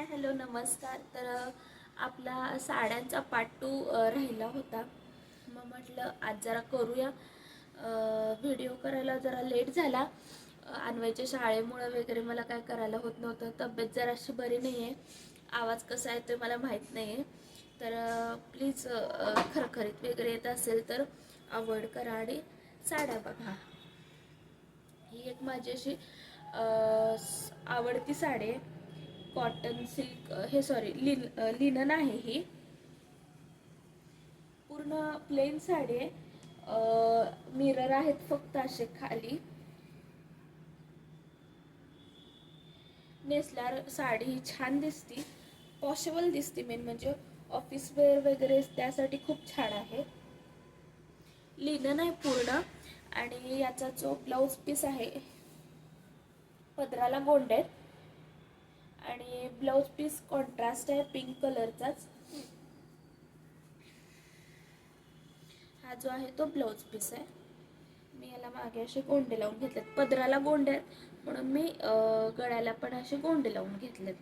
Hello नमस्कार. आपला साड्यांचा पार्ट 2 राहिला होता. मग म्हटलं आज जरा करूया. व्हिडिओ करायला जरा लेट झाला. अन्वयच्या शाळेमुळे वगैरे मला काय करायला होत नव्हतं. तब्येत जराशी बरी नाही आहे. आवाज कसा आहे ते मला माहीत नाही आहे. प्लीज खरखरीत वगैरे येत असेल तर अवॉइड करा आणि साड्या बघा. ही एक माझी अशी आवडती साडी आहे. कॉटन सिल्क हे सॉरी लिनन आहे. ही पूर्ण प्लेन साडी आहे. मिरर आहेत फक्त असे खाली. नेसल्यावर साडी ही छान दिसती, पॉसिबल दिसते. मेन म्हणजे ऑफिस वेअर वगैरे त्यासाठी खूप छान आहे. लिनन आहे पूर्ण. आणि याचा जो ब्लाऊज पीस आहे पदराला गोंड आहेत आणि ब्लाऊज पीस कॉन्ट्रास्ट आहे पिंक कलरचाच. हा जो आहे तो ब्लाऊज पीस आहे. मी याला मागे असे गोंडे लावून घेतलेत. पदराला गोंडे आहेत म्हणून मी गळ्याला पण असे गोंडे लावून घेतलेत.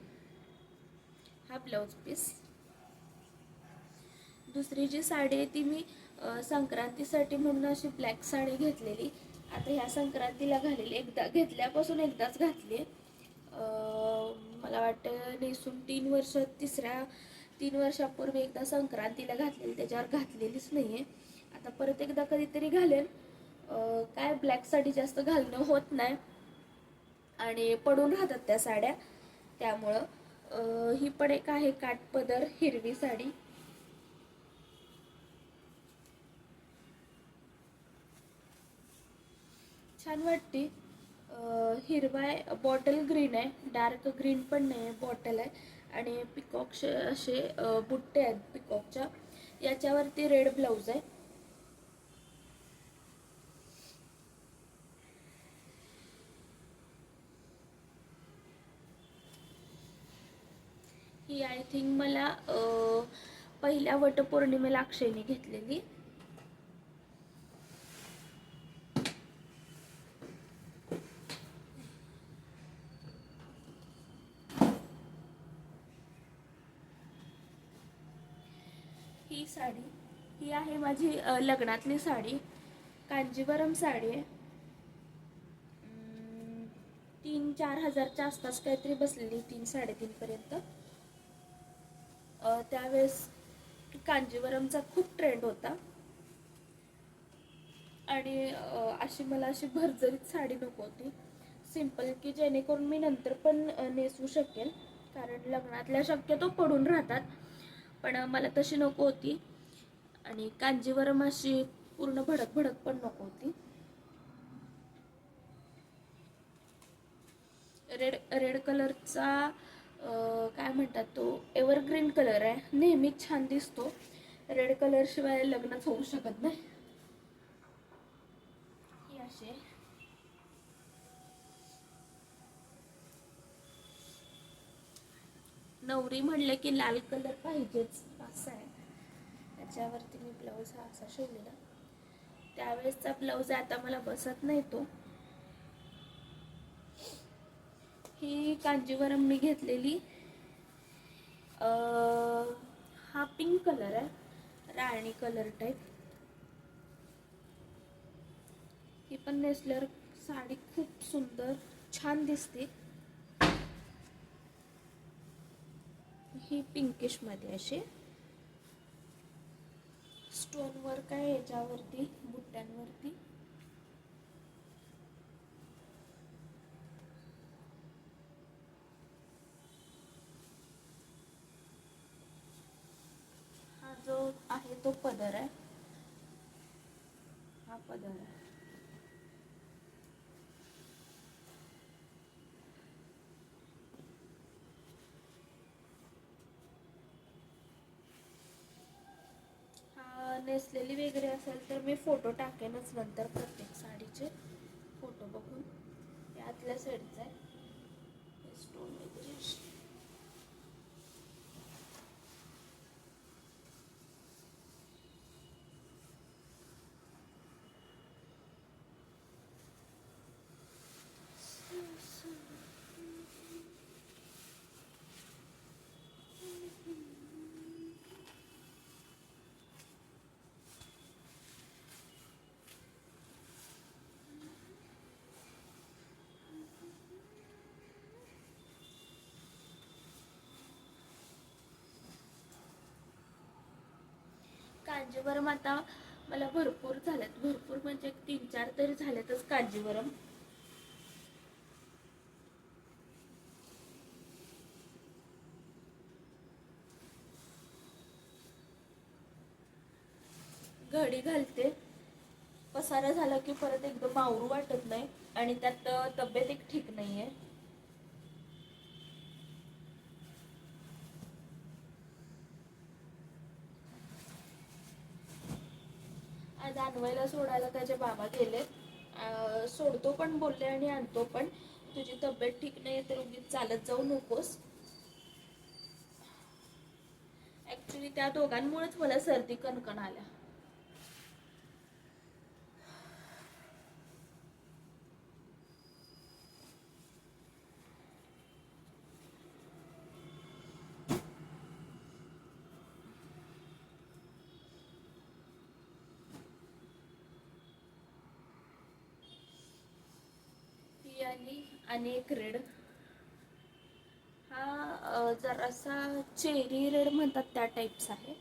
हा ब्लाऊज पीस. दुसरी जी साडी आहे ती मी संक्रांतीसाठी म्हणून अशी ब्लॅक साडी घेतलेली. आता ह्या संक्रांतीला घालेली. एकदा घेतल्यापासून एकदाच घातली. मला वाटतं नेसून 3 वर्ष, 3 वर्षापूर्वी एकदा संक्रांतीला घातलेली, त्याच्यावर घातलेलीच नाही आहे. आता परत एकदा कधीतरी घालेल. काय ब्लॅक साडी जास्त घालणं होत नाही आणि पडून राहतात त्या साड्या. त्यामुळं ही पण एक आहे काठपदर हिरवी साडी. छान वाटते. हिरवा आहे, बॉटल ग्रीन आहे, डार्क ग्रीन पण नाही आहे, बॉटल आहे. आणि पिकॉक असे बुट्टे आहेत पिकॉकच्या. याच्यावरती रेड ब्लाऊज आहे. ही आय थिंक मला पहिल्या वटपौर्णिमेला अक्षयने घेतलेली. ही साडी ही आहे माझी लग्नातली साडी. कांजीवरम साडी आहे. 3-4 हजारच्या आसपास काहीतरी बसलेली, 3-3.5 पर्यंत. त्यावेळेस कांजीवरमचा खूप ट्रेंड होता. आणि मला अशी भरजरीत साडी नको होती. सिंपल, की जेणेकरून मी नंतर पण नेसू शकेल. कारण लग्नातल्या शक्यतो पडून राहतात, पण मला तशी नको होती. आणि कांजीवरम अशी पूर्ण भडक भडक पण नको होती. रेड कलरचा काय म्हणतात तो एव्हरग्रीन कलर आहे. नेहमीच छान दिसतो. रेड कलर शिवाय लग्नच होऊ शकत नाही. ही अशी नवरी म्हणले की लाल कलर पाहिजेच असं आहे. त्याच्यावरती मी ब्लाऊज हा असा शिवलेला. त्यावेळेसचा ब्लाऊज आता मला बसत नाही तो. ही कांजीवरम मी घेतलेली. हा पिंक कलर आहे, राणी कलर टाईप. ही पण नेसल्यावर साडी खूप सुंदर छान दिसते. ही पिंकिश मध्ये अशी स्टोन वर्क आहे याच्यावरती बुट्ट्यांवरती. हा जो आहे तो पदर आहे. हा पदर आहे. नेसलेली वगैरे असेल तर मी फोटो टाकेनच नंतर प्रत्येक साडीचे फोटो बघून. यातल्या साईडचा आहे स्टोन वगैरे. कांजीवरम आता मला भरपूर झाल्यात, भरपूर म्हणजे 3-4 तरी झाल्यातच कांजीवरम. घडी घालते, पसारा झाला की परत एकदम आवरू वाटत नाही आणि त्यात तब्येत एक ठीक नाहीये. आज आणवायला सोडायला त्याचे बाबा गेले. सोडतो पण बोलले आणि आणतो पण. तुझी तब्येत ठीक नाही तर उगीच चालत जाऊ नकोस. ऍक्च्युली त्या दोघांमुळेच मला सर्दी कणकण आल्या. ही आणि एक रेड. हा जरासा चेरी रेड म्हणतात त्या टाईप्स आहे.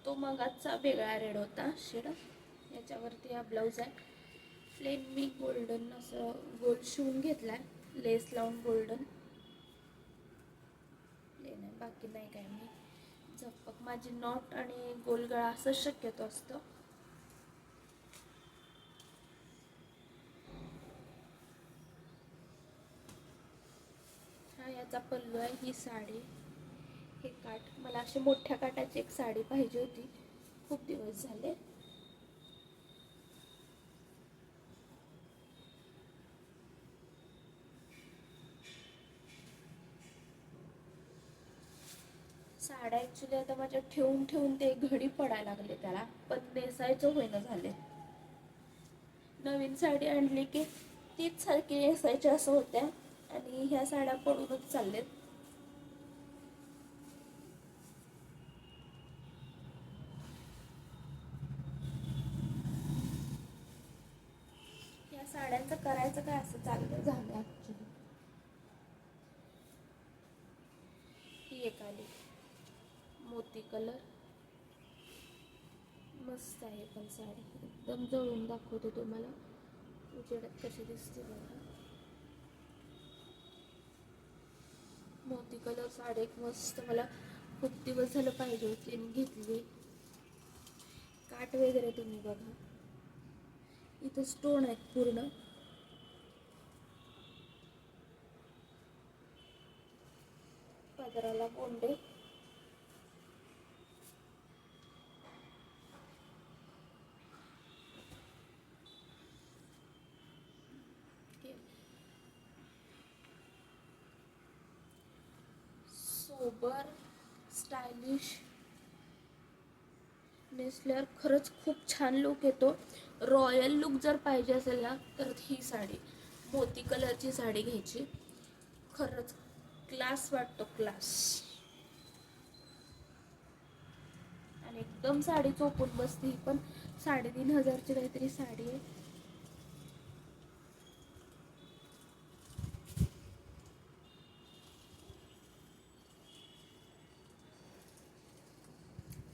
तो मगाचा वेगळा रेड होता शेड. याच्यावरती हा ब्लाऊज आहे. प्लेन मी गोल्डन असं गोल्ड शिवून घेतलाय, लेस लावून गोल्डन. प्लेन आहे, बाकी नाही काय. मी झपक माझी नॉट आणि गोलगळा असं शक्यतो असतं. हा याचा पल्लू आहे. ही साडी, हे काठ. मला अशी मोठ्या काठाची एक साडी पाहिजे होती, खूप दिवस झाले. साड्या ॲक्च्युली आता माझ्या ठेवून ठेवून ते घडी पडायला लागले त्याला, पण नेसायचं होईना झाले. नवीन साडी आणली की तीच सारखी नेसायची असं होत्या आणि ह्या साड्या पडूनच चाललेत. या साड्यांचं करायचं काय असं चाललं झालं ॲक्च्युली. ही एक आली मोती कलर, मस्त आहे पण साडी. एकदम जवळून दाखवते तुम्हाला, उजेडात कशी दिसते बघा. मोती कलर साडी एक मस्त, मला खूप दिवस झालं पाहिजे होती आणि घेतली. काठ वगैरे तुम्ही बघा, इथं स्टोन आहेत पूर्ण. पदराला गोंडे. सोबर, स्टायलिश नेसल्यावर खरंच खूप छान लुक येतो. रॉयल लुक जर पाहिजे असेल ना तर ही साडी, मोती कलरची साडी घ्यायची. खरंच क्लास वाटतो, क्लास. आणि एकदम साडी चोपून बसते. ही पण 3500ची काहीतरी साडी आहे.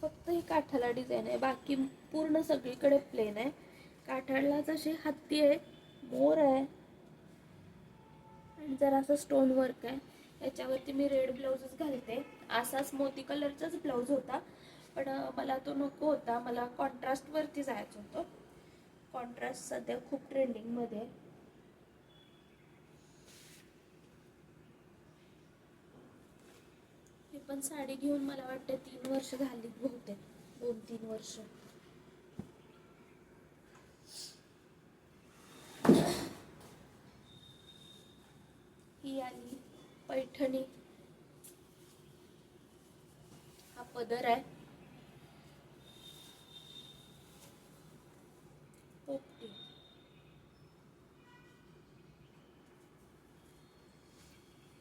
फक्त ही काठाला डिझाईन आहे, बाकी पूर्ण सगळीकडे प्लेन आहे. काठालाच असे हत्ती आहे, मोर आहे आणि जरा असं स्टोन वर्क आहे. याच्यावरती मी रेड ब्लाऊजच घालते. असाच मोती कलरचाच ब्लाऊज होता, पण मला तो नको होता. मला कॉन्ट्रास्टवरती जायचं होतं. कॉन्ट्रास्ट सध्या खूप ट्रेंडिंगमध्ये आहे. ही पण साडी घेऊन मला वाटतं 3 वर्ष झाली बहुतेक, 2-3 वर्ष. ही आली पैठणी. हा पदर आहे. पोपटी,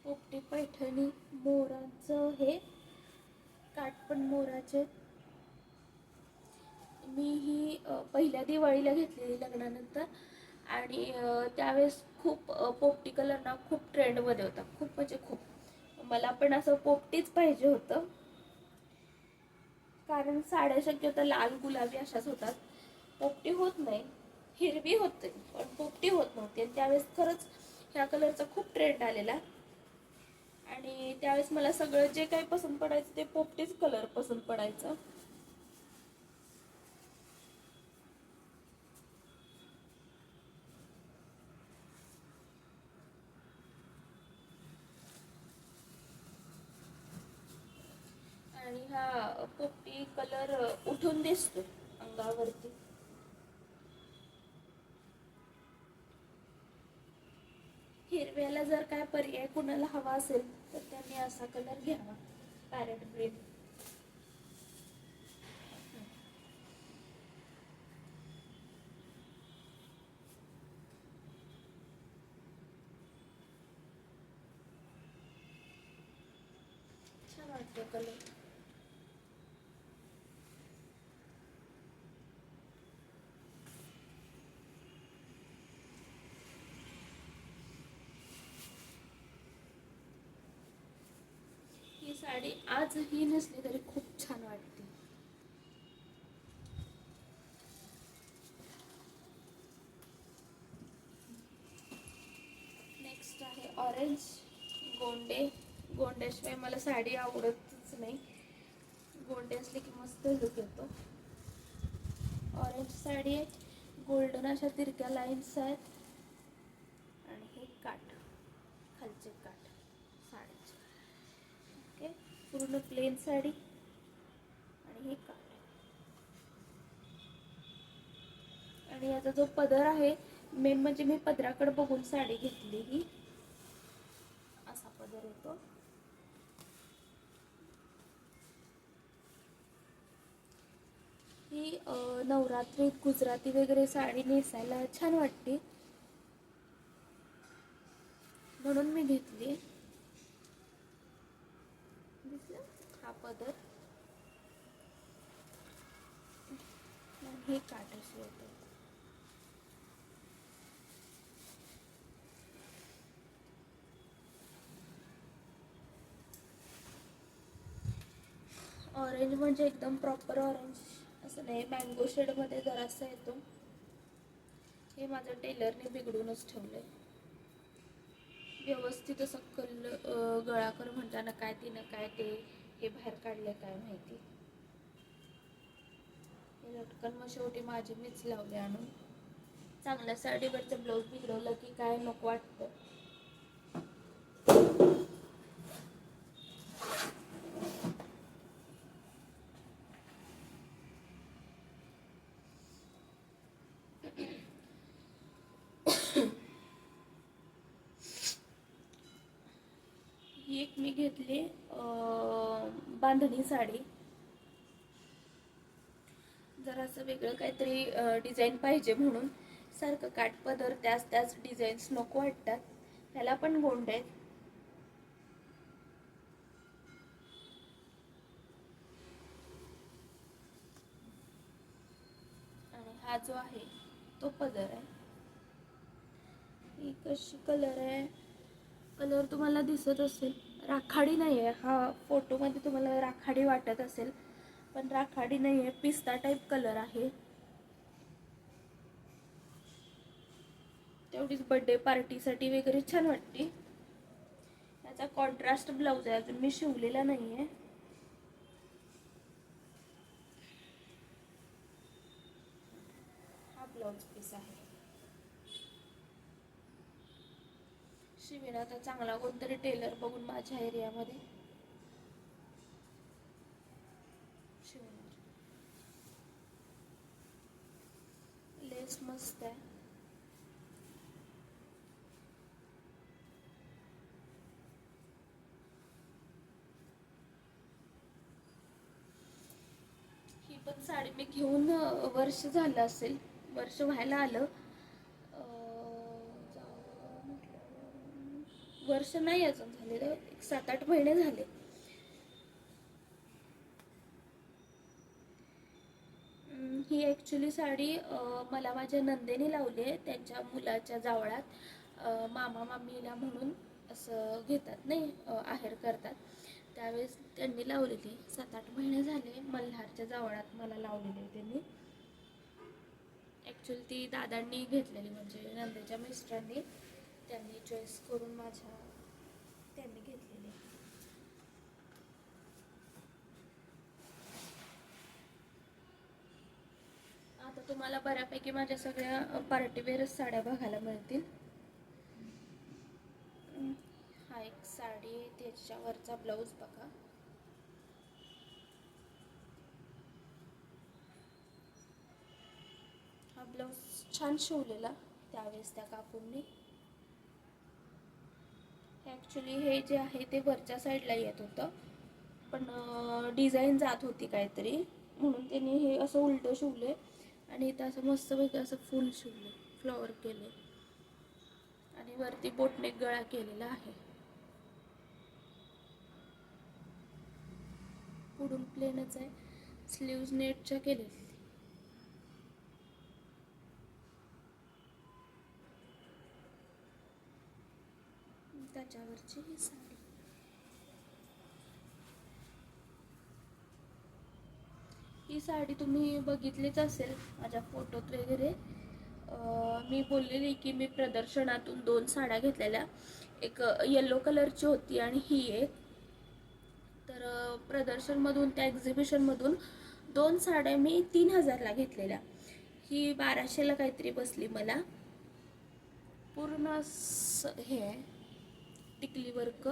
पोपटी पैठणी. मोराचं हे काठ पण मोराचे. मी ही पहिल्या दिवाळीला घेतलेली लग्नानंतर आणि त्यावेळेस खूप पोपटी कलर ना खूप ट्रेंडमध्ये होता, खूप म्हणजे खूप. मला पण असं पोपटीच पाहिजे होतं. कारण साड्या शक्यतो लाल गुलाबी अशाच होतात, पोपटी होत नाही. हिरवी होते पण पोपटी होत नव्हती. आणि त्यावेळेस खरंच ह्या कलरचा खूप ट्रेंड आलेला आणि त्यावेळेस मला सगळं जे काही पसंत पडायचं ते पोपटीच कलर पसंत पडायचं. आणि हा पोपटी कलर उठून दिसतो अंगावरती. हिरव्याला जर काय पर्याय कुणाला हवा असेल तर त्यांनी असा कलर घ्यावा, पॅरेट ग्रीन. छान वाटतो कलर. ही साडी आजही नेसली तरी खूप छान वाटते. नेक्स्ट आहे ऑरेंज गोंडे. गोंड्याशिवाय मला साडी आवडतच नाही. गोंडे असले की मस्त लुक येतो. ऑरेंज साडी आहे, गोल्डन अशा तिरक्या लाईन्स आहेत आणि हे काठ, खालचे काठ साडीचे. ओके, पूर्ण प्लेन साडी आणि हे काठ. आणि याचा जो पदर आहे, मेन म्हणजे मी पदराकडे बघून साडी घेतली. ही असा पदर येतो. ही नवरात्रीत गुजराती वगैरे साडी नेसायला छान वाटते म्हणून मी घेतली. दिसलं हा पदर आणि हे काठ असे होते. ऑरेंज म्हणजे एकदम प्रॉपर ऑरेंज असं नाही, मँगो शेडमध्ये जरासा येतो. हे माझं टेलरने बिघडूनच ठेवलंय. व्यवस्थित असं गळा कर म्हणताना काय तिनं काय ते हे बाहेर काढले काय माहिती. हे लटकन मग शेवटी माझी मीच लावले आणून. चांगल्या साडीवरचं ब्लाऊज बिघडवलं की काय नको वाटतं. ही एक मी घेतली बांधणी साडी. जरासं वेगळं काहीतरी डिझाईन पाहिजे म्हणून. सारखं काठपदर त्याच डिझाईन्स नको वाटतात. त्याला पण गोंड आहेत. आणि हा जो आहे तो पदर आहे. ही कशी कलर आहे, कलर तुम्हाला दिसत असेल, राखाडी नाही आहे हा. फोटोमध्ये तुम्हाला राखाडी वाटत असेल पण राखाडी नाही आहे, पिस्ता टाईप कलर आहे. तेवढीच बर्थडे पार्टीसाठी वगैरे छान वाटते. याचा कॉन्ट्रास्ट ब्लाऊज आहे, अजून मी शिवलेला नाही आहे. हा ब्लाऊज पीस आहे. शिवेन आता चांगला कोणतरी टेलर बघून माझ्या एरियामध्ये शिवणार. लेस मस्त आहे. ही पण साडी मी घेऊन वर्ष झालं असेल, वर्ष व्हायला आलं. वर्ष नाही अजून झालेलं, एक 7-8 महिने झाले. ही ॲक्च्युली साडी मला माझ्या नंदेने लावली आहे. त्यांच्या मुलाच्या जावळात मामा मामीला म्हणून असं घेतात नाही, आहेर करतात. त्यावेळेस त्यांनी लावलेली 7-8 महिने झाले मल्हारच्या जावळात मला लावलेली त्यांनी. ॲक्च्युली ती दादांनी घेतलेली, म्हणजे नंदेच्या मिस्टरांनी त्यांनी चॉईस करून त्यांनी घेतलेली. आता तुम्हाला बऱ्यापैकी माझ्या सगळ्या पार्टीवेअरच साड्या बघायला मिळतील. हा एक साडी, त्याच्यावरचा ब्लाऊज बघा. हा ब्लाऊज छान शिवलेला त्यावेळेस त्या काकूंनी. ॲक्च्युली हे जे आहे ते वरच्या साईडला येत होतं, पण डिझाईन जात होती काहीतरी, म्हणून त्यांनी हे असं उलटं शिवले आणि इथं असं मस्तपैकी असं फुल शिवले, फ्लॉवर केले आणि वरती बोटनेक गळा केलेला आहे. पुढून प्लेनच आहे, स्लीव्ज नेटच्या केलेली. त्याच्यावरची ही साडी. ही साडी तुम्ही बघितलीच असेल माझ्या फोटोत वगैरे. मी बोललेली की मी प्रदर्शनातून 2 साड्या घेतलेल्या, एक येलो कलरची होती आणि ही एक. तर प्रदर्शनमधून, त्या एक्झिबिशनमधून 2 साड्या मी 3000ला घेतलेल्या. ही 1200ला काहीतरी बसली मला. पूर्ण हे आहे, टिकली वर्क.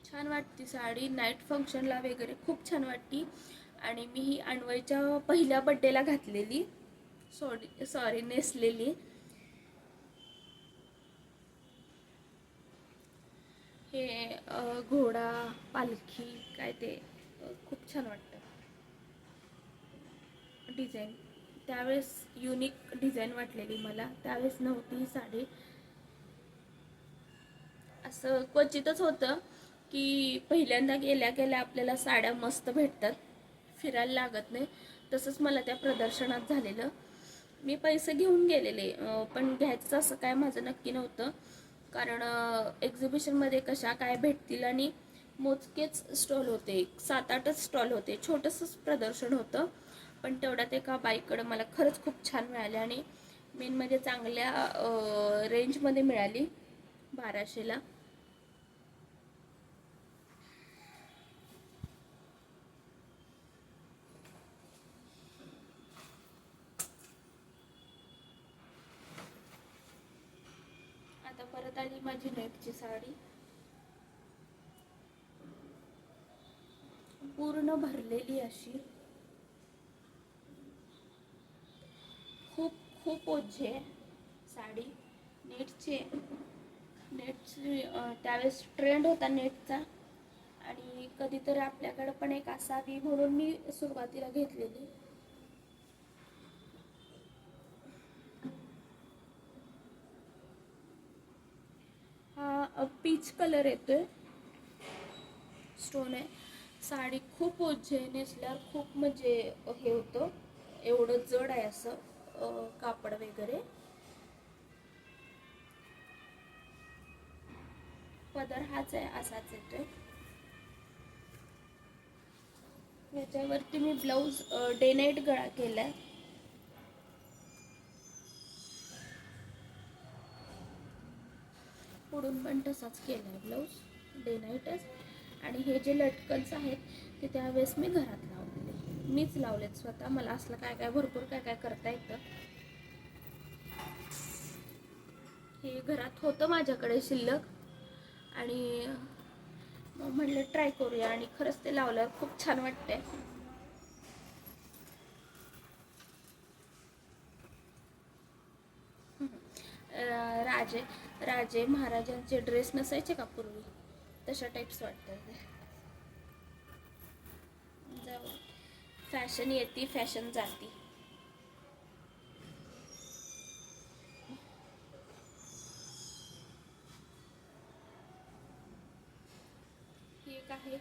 छान वाटते साडी, नाईट फंक्शनला वगैरे खूप छान वाटते. आणि मी ही अन्वयच्या पहिल्या बड्डेला घातलेली, सॉरी नेसलेली. हे घोडा पालखी काय ते खूप छान वाटतं डिझाईन. त्यावेळेस युनिक डिझाईन वाटलेली मला, त्यावेळेस नव्हती ही साडी. असं क्वचितच होतं की पहिल्यांदा गेल्या गेल्या आपल्याला साड्या मस्त भेटतात, फिरायला लागत नाही. तसंच मला त्या प्रदर्शनात झालेलं. मी पैसे घेऊन गेलेले, पण घ्यायचं असं काय माझं नक्की नव्हतं, कारण एक्झिबिशनमध्ये कशा काय भेटतील आणि मोजकेच स्टॉल होते, 7-8च स्टॉल होते, छोटंसंच प्रदर्शन होतं. पण तेवढ्यात एका बाईकडं मला खरंच खूप छान मिळाले आणि मेन म्हणजे चांगल्या रेंजमध्ये मिळाली, 1200ला. आता परत आली माझी नेटची साडी, पूर्ण भरलेली अशी. खूप खूप ओझी आहे साडी नेटची. त्यावेळेस ट्रेंड होता नेटचा आणि कधीतरी आपल्याकडे पण एक असावी म्हणून मी सुरुवातीला घेतलेली. हा पीच कलर येतोय, स्टोन आहे. साडी खूप ओझी आहे, नेसल्यावर खूप म्हणजे हे होतं, एवढं जड आहे असं कापड वगैरे. पदर हाच आहे, असाच येतोय. याच्यावरती मी ब्लाऊज डे नाईट गळा केलाय. पुढून पण तसाच केलाय ब्लाऊज, डे नाईटच. आणि हे जे लटकन्स आहेत ते त्यावेळेस मी घरात लावलेले, मीच लावलेत स्वतः. मला असलं काय काय भरपूर काय काय करता येतं. हे घरात होतं माझ्याकडे शिल्लक आणि मग म्हटलं ट्राय करूया, आणि खरंच ते लावल्यावर खूप छान वाटतंय. राजे राजे महाराजांचे ड्रेस नसायचे का पूर्वी, तशा टाईप्स वाटतं ते. जाऊ, फॅशन येते फॅशन जाती. ही एक आहे,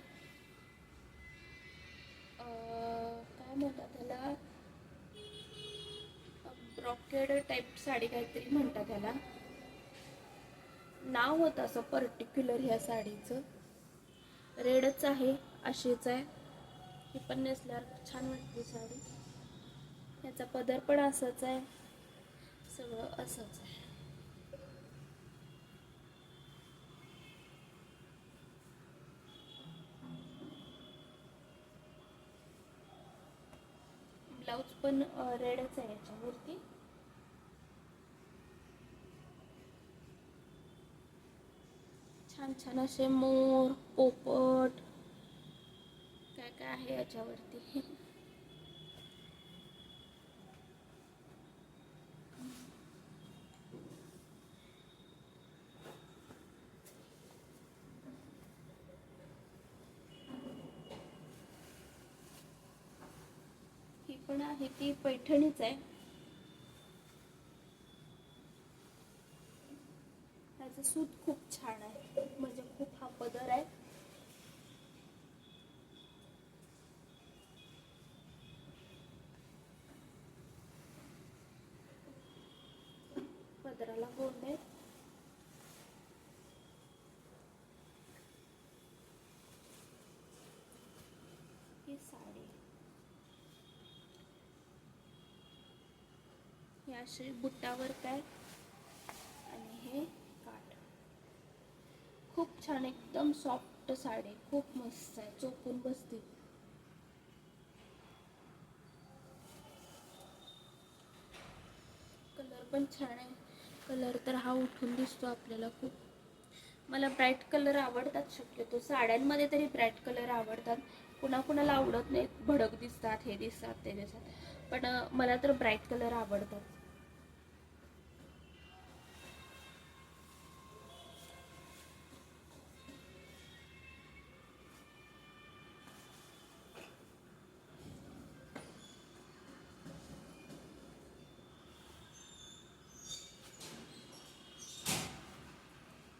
काय म्हणतात त्याला, ब्रॉकेड टाईप साडी काहीतरी म्हणतात त्याला. नाव होतं असं पर्टिक्युलर ह्या साडीचं. रेडच आहे, अशीच आहे. ही पण नेसल्यावर छान वाटते साडी. ह्याचा पदर पण असाच आहे, सगळं असंच आहे. ब्लाऊज पण रेडच आहे याच्यावरती. छान छान असे मोर, पोपट काय काय आहे याच्यावरती. ही पण आहे ती पैठणीच आहे. त्याचं सूत खूप छान आहे, म्हणजे खूप हा पदर आहे. पदराला गोंड आहे. ही साडी, ही अशी बुट्टावर काय आणि हे काठ. खूप छान, एकदम सॉफ्ट साडी, खूप मस्त आहे, चोपून बसते. कलर पण छान आहे. कलर तर हा उठून दिसतो आपल्याला खूप. मला ब्राईट कलर आवडतात शक्यतो, साड्यांमध्ये तरी ब्राईट कलर आवडतात. कुणाकुणाला आवडत नाहीत, भडक दिसतात, हे दिसतात, ते दिसतात, पण मला तर ब्राईट कलर आवडतात.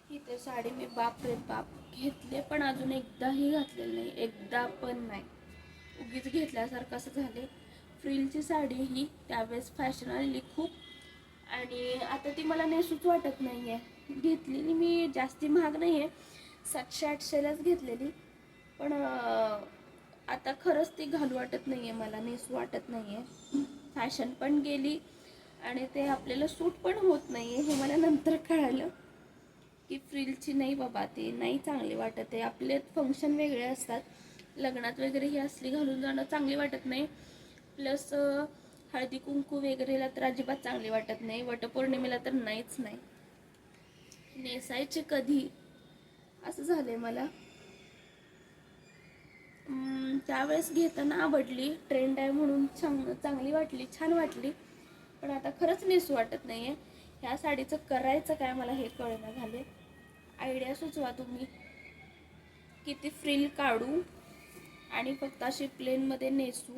ही तर साडी मी बाप रे बाप घेतले, पण अजून एकदाही घातलेली नाही, एकदा पण नाही. उगीच घेतल्यासारखं असं झाले. फ्रिलची साडी ही त्यावेळेस फॅशन आलेली खूप, आणि आता ती मला नेसूच वाटत नाही आहे. घेतलेली मी जास्ती महाग नाही आहे, 700-800लाच घेतलेली, पण आता खरंच ती घालू वाटत नाही आहे, मला नेसू वाटत नाही आहे. फॅशन पण गेली आणि ते आपल्याला सूट पण होत नाही आहे, हे मला नंतर कळालं की फ्रिलची नाही बाबा, ती नाही चांगली वाटत आहे. आपले फंक्शन वेगळे असतात, लग्नात वगैरे ही असली घालून जाणं चांगली वाटत नाही. प्लस हळदी कुंकू वगैरेला तर अजिबात चांगली वाटत नाही, वटपौर्णिमेला तर नाहीच नाही. नेसायचे कधी असं झालंय मला. त्यावेळेस घेताना आवडली, ट्रेंड आहे म्हणून चांगली वाटली, छान वाटली, पण आता खरंच नेसू वाटत नाही आहे. ह्या साडीचं करायचं काय मला हे कळेना झाले. आयडिया सुचवा तुम्ही, किती फ्रिल काढू आणि फक्त अशी प्लेनमध्ये नेसू,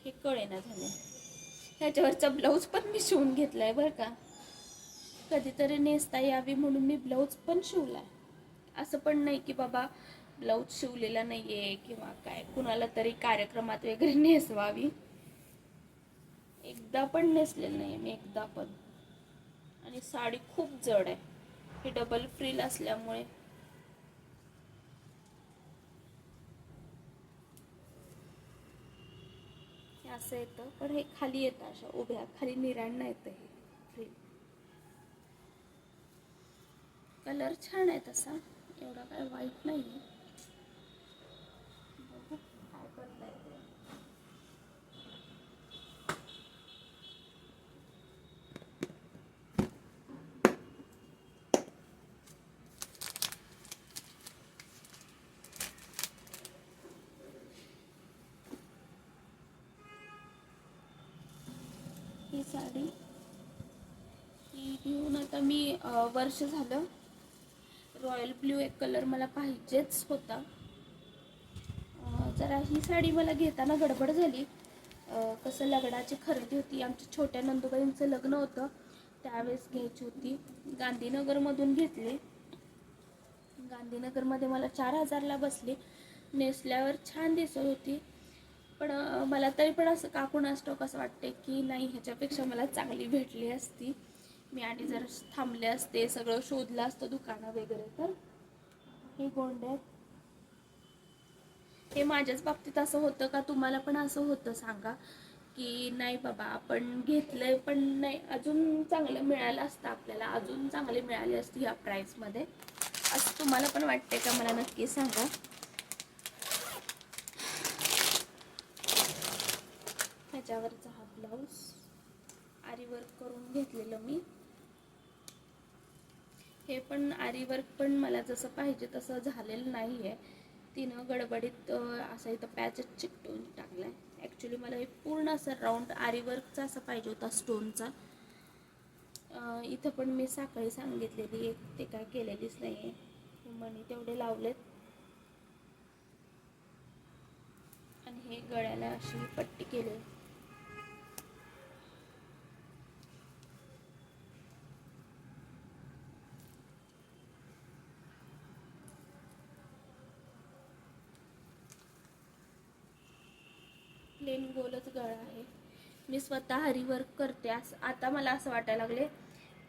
हे कळेना झाले. ह्याच्यावरचा ब्लाऊज पण मी शिवून घेतलाय बरं का, कधीतरी नेसता यावी म्हणून मी ब्लाऊज पण शिवलाय. असं पण नाही की बाबा ब्लाऊज शिवलेला नाहीये किंवा काय, कुणाला तरी कार्यक्रमात वगैरे नेसवावी. एकदा पण नेसलेलं नाही मी, एकदा पण. आणि साडी खूप जड आहे, हे डबल फ्रिल असल्यामुळे. हे असं येतं, पण हे खाली येतं, अशा उभ्या खाली निरांना येतं हे फ्रिल. कलर छान आहे तसा, एवढा काय वाईट नाही आहे. बघू काय करता येते. ही साडी ही घेऊन आता मी वर्ष झालं. रॉयल ब्ल्यू एक कलर मला पाहिजेच होता. जरा ही साडी मला घेताना गडबड झाली. कसं लग्नाची खरेदी होती, आमच्या छोट्या नंदुबाईंचं लग्न होतं, त्यावेळेस घ्यायची होती. गांधीनगरमधून घेतले. गांधीनगरमध्ये मला 4000ला बसली. नेसल्यावर छान दिसत होती, पण मला तरी पण असं काकून असतो कसं वाटते की नाही, ह्याच्यापेक्षा मला चांगली भेटली असती. मी आणि जर थांबले असते, सगळं शोधलं असतं दुकानं वगैरे, तर हे गोंडे आहेत. हे माझ्याच बाबतीत असं होतं का तुम्हाला पण असं होतं सांगा, की नाही बाबा आपण घेतलंय पण नाही, अजून चांगलं मिळालं असतं आपल्याला, अजून चांगले मिळाले असते ह्या प्राईसमध्ये, असं तुम्हाला पण वाटते का? मला नक्की सांगा. ह्याच्यावरचा हा ब्लाऊज आरी वर्क करून घेतलेलं मी. हे पण आरी वर्क पण मला जसं पाहिजे तसं झालेलं नाही आहे. तिनं गडबडीत असं इथं पॅचच चिकटवून टाकला आहे. ॲक्च्युली मला हे पूर्ण असं राऊंड आरी वर्कचा असं पाहिजे होता, स्टोनचा. इथं पण मी साखळी सांगितलेली एक, ते काय केलेलीच नाही आहे. मणी तेवढे लावलेत आणि हे गळ्याला अशी पट्टी केली. प्लेन गोलच गळा आहे. मी स्वतः हरी वर्क करते. असं आता मला असं वाटायला लागले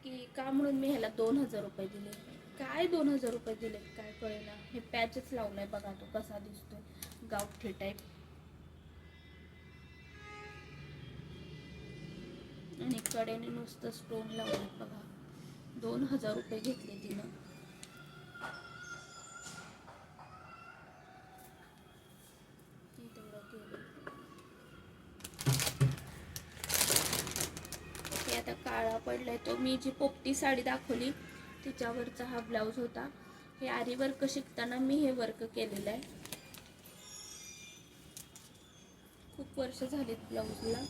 की का म्हणून मी ह्याला 2000 रुपये दिले. काय 2000 रुपये दिले काय कळेना. हे पॅचच लावलाय बघा, तो कसा दिसतोय गावठी टाईप. आणि कडेने नुसतं स्टोन लावलं बघा. 2000 रुपये घेतले तिनं. तेवढं केलं. हे आता काळा पडलाय. तो मी जी पोपटी साडी दाखवली तिच्यावरचा हा ब्लाऊज होता. हे आरी वर्क शिकताना मी हे वर्क केलेलं आहे. खूप वर्ष झालीत ब्लाऊजला.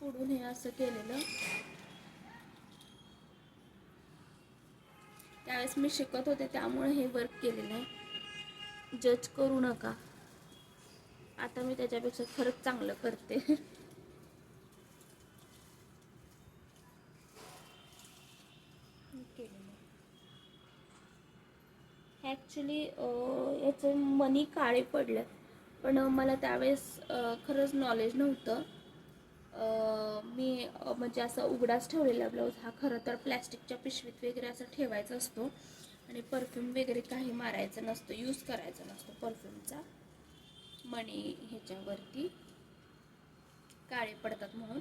पुढून हे असं केलेलं. त्यावेळेस मी शिकत होते त्यामुळे हे वर्क केलेलं आहे. जज करू नका. आता मी त्याच्यापेक्षा खरंच चांगलं करते. ॲक्च्युली याचे मनी काळे पडले, पण मला त्यावेळेस खरंच नॉलेज नव्हतं. मी म्हणजे असं उघडाच ठेवलेला ब्लाऊज. हा खरं तर प्लॅस्टिकच्या पिशवीत वगैरे असं ठेवायचा असतो आणि परफ्यूम वगैरे काही मारायचं नसतं, यूज करायचा नसतो परफ्यूमचा. मणी ह्याच्यावरती काळे पडतात म्हणून.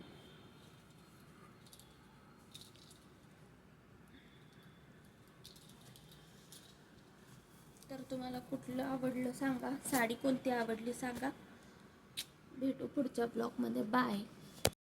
तर तुम्हाला कुठलं आवडलं सांगा, साडी कोणती आवडली सांगा. भेटू पुढच्या ब्लॉगमध्ये. बाय.